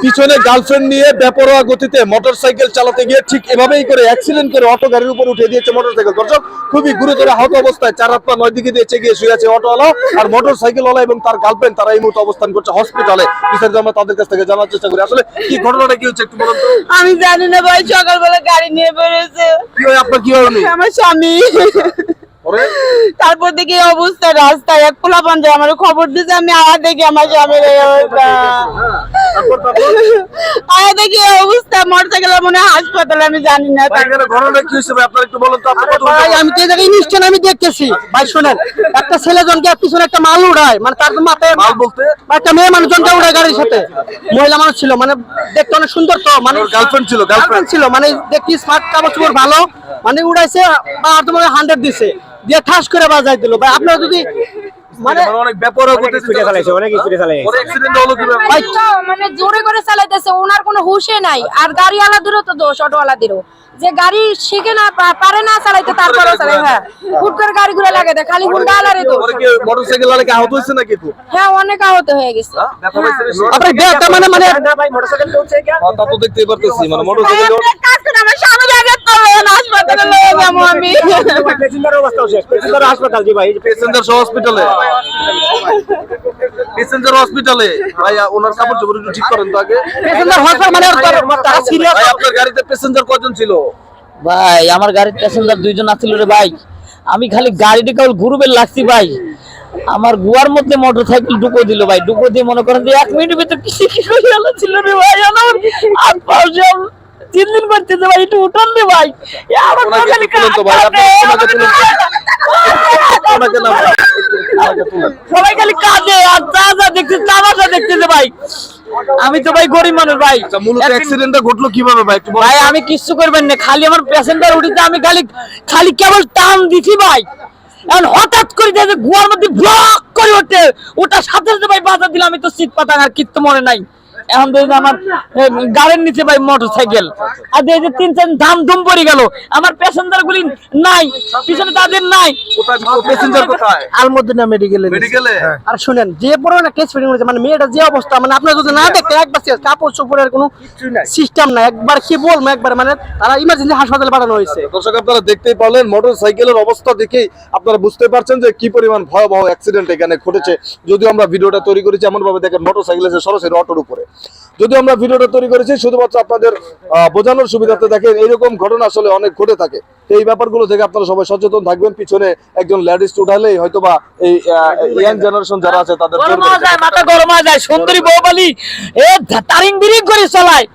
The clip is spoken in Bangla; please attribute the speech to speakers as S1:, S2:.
S1: পিছনে গার্লফ্রেন্ড নিয়ে বেপরোয়া গতিতে মোটরসাইকেল চালাতে গিয়ে ঠিক এভাবেই করে অ্যাক্সিডেন্ট করে অটো গাড়ির উপর উঠে দিয়েছে মোটরসাইকেল। দর্শক, খুবই গুরুতর আহত অবস্থায় 4 হাত পা 9 দিকে দিয়ে চেয়ে শুয়ে আছে অটোওয়ালা আর মোটরসাইকেলওয়ালা এবং তার গার্লফ্রেন্ড, তারা এই মুহূর্তে অবস্থান করছে হসপিটালে। বিস্তারিত আমরা তাদের কাছ থেকে জানার চেষ্টা করি। আসলে কি ঘটনাটা কি হচ্ছে একটু বলুন তো।
S2: আমি জানি না ভাই, সকালবেলা গাড়ি নিয়ে বেরোছে।
S1: কি হয় আপনার, কি হয় উনি?
S2: আমার স্বামী। তারপর দেখি অবস্থা রাস্তায় এক পোলা পাঞ্জা আমার খবর দিয়েছে, আমি আয়া দেখি আমার স্বামীর এই অবস্থা। আয়া দেখি এই অবস্থা, মোটরসাইকেলের মনে হয় হাসপাতালে, আমি জানি না।
S1: ঘটনা কি হয়েছে ভাই আপনার একটু বলুন তো।
S3: ভাই আমি তো জায়গায় নিশ্চয় আমি দেখতেছি ভাই, শুনেন, একটা ছেলে জনকে পিছনে একটা মাল উড়ায়, মানে তার মাথায়
S1: মাল বলতে
S3: একটা মেয়ে মানুষ জনকে উড়ায় গাড়ির সাথে, মহিলা মানুষ ছিল, মানে দেখতে অনেক সুন্দর, তো মানে
S1: গার্লফ্রেন্ড ছিল,
S3: গার্লফ্রেন্ড ছিল, মানে দেখি স্মার্ট কাপড় চোপড় ভালো, মানে উড়াইছে বা আর তোমার 100 দিছে দিয়ে ঠাস করে বাজাই দিল। ভাই আপনারা যদি মানে
S1: অনেক বেপরোয়া গতিতে চালাইছে, অনেক স্পিডে চালাইছে, ওর অ্যাক্সিডেন্ট হলো কিভাবে?
S4: ভাই তো মানে জোরে করে চালাইতেছে, ওনার কোনো হুশে নাই। আর গাড়িওয়ালাদেরও তো দোষ, অটোওয়ালাদেরও, যে গাড়ি শিখে না পারে না চালাইতে, তারপরে চালায়। হ্যাঁ, হুট করে গাড়িগুলো লাগে দেয়, খালি হুন্ডা আলারে তো।
S1: ওর কি মোটরসাইকেল ওয়ালা কি আহত হয়েছে নাকি? তো
S4: হ্যাঁ, অনেক আহত হয়ে গেছে।
S3: আপনার দেহটা মানে মানে
S1: তা তো দেখতেই পারতেছি, মানে মোটরসাইকেল
S2: কাজ করে আমার স্বামী আগে তো হাসপাতালে নিয়ে যাবো আমি।
S1: প্যাসেঞ্জার অবস্থা শেষ, প্যাসেঞ্জার হাসপাতাল জি ভাই, প্যাসেঞ্জার সহ হসপিটালে, প্যাসেঞ্জার হসপিটালে। ভাই ওনার কাপড় চোপড় একটু ঠিক করেন তো আগে।
S3: পেছনের হসপিটাল মানে তারা সিরিয়াস।
S1: ভাই আপনার গাড়িতে প্যাসেঞ্জার কয়জন ছিল?
S5: ভাই আমার গাড়ির প্যাসেঞ্জার 2 জন আছিল রে ভাই। আমি খালি গাড়িটা কেবল ঘুরবে লাগছি ভাই, আমার গুয়ার মধ্যে মোটরসাইকেল ঢুকো দিল ভাই। ঢুকো দিয়ে মনে করেন যে 1 মিনিটের ভিতরে কি করে গেল ছিল রে ভাই। আমার আর পাশে 3 দিন করতেছে ভাই, একটু উঠান রে ভাই। আমার
S1: ওনাকে
S5: খালি
S1: তুলুন তো ভাই, আপনি ওনাকে তুলুন, ওনাকে না ওনাকে তুলুন।
S5: সবাই খালি কাঁদে আর যা দেখতে তামাশা দেখতেছে ভাই। আমি তো ভাই গরিব মানুষ ভাই।
S1: আচ্ছা, মূলত অ্যাক্সিডেন্টটা ঘটলো কিভাবে ভাই একটু বলুন।
S5: ভাই আমি কিচ্ছু করবেন না, খালি আমার প্যাসেঞ্জার উঠিতে আমি খালি কেবল টান দিছি ভাই। এখন হঠাৎ করে দেখে গুয়ার মধ্যে ব্লক করে ওটার সাথে সাথে ভাই বাধা দিলাম। আমি তো সিট পাতাম আর কিচ্ছু মনে নাই। এখন দেখি আমার গাড়ির নিচে ভাই মোটরসাইকেল, আর এই যে 3-4 ধাম ধুম পড়ে গেল। আমার প্যাসেঞ্জার গুলি নাই, পিছনে তাদের নাই।
S1: কোথায় প্যাসেঞ্জার কোথায়?
S3: আলমদিনা মেডিকেলে।
S1: মেডিকেলে?
S3: আর শুনেন, যে বড় না কেস ফিটিং হয়েছে, মানে মেয়েটা যে অবস্থা, মানে আপনারা যদি না দেখতে একবার কাপড় চোপড়ের কোনো সিস্টেম নাই, একবার কি বলবো, একবার মানে তারা ইমার্জেন্সি হাসপাতালে পাঠানো হয়েছে।
S1: দর্শক আপনারা দেখতেই পারলেন, মোটরসাইকেলের অবস্থা দেখেই আপনারা বুঝতে পারছেন যে কি পরিমাণ ভয়াবহ অ্যাক্সিডেন্ট এখানে ঘটেছে। যদিও আমরা ভিডিওটা তৈরি করেছি এমন ভাবে, দেখেন মোটরসাইকেল এসে সরাসরি অটোর উপরে। যদিও আমরা ভিডিওটা তৈরি করেছি শুধুমাত্র আপনাদের বোঝানোর সুবিধাতে, দেখেন এইরকম ঘটনা আসলে অনেক ঘটে থাকে। এই ব্যাপারগুলো থেকে আপনারা সবাই সচেতন থাকবেন। পিছনে একজন লেডিস উঠালেই হয়তোবা এই ইয়াং জেনারেশন যারা আছে তাদের
S5: গরম হয়ে যায়, মাথা গরম হয়ে যায়। সুন্দরী বউ বলি এ তারিং বিরিং করে চালায়।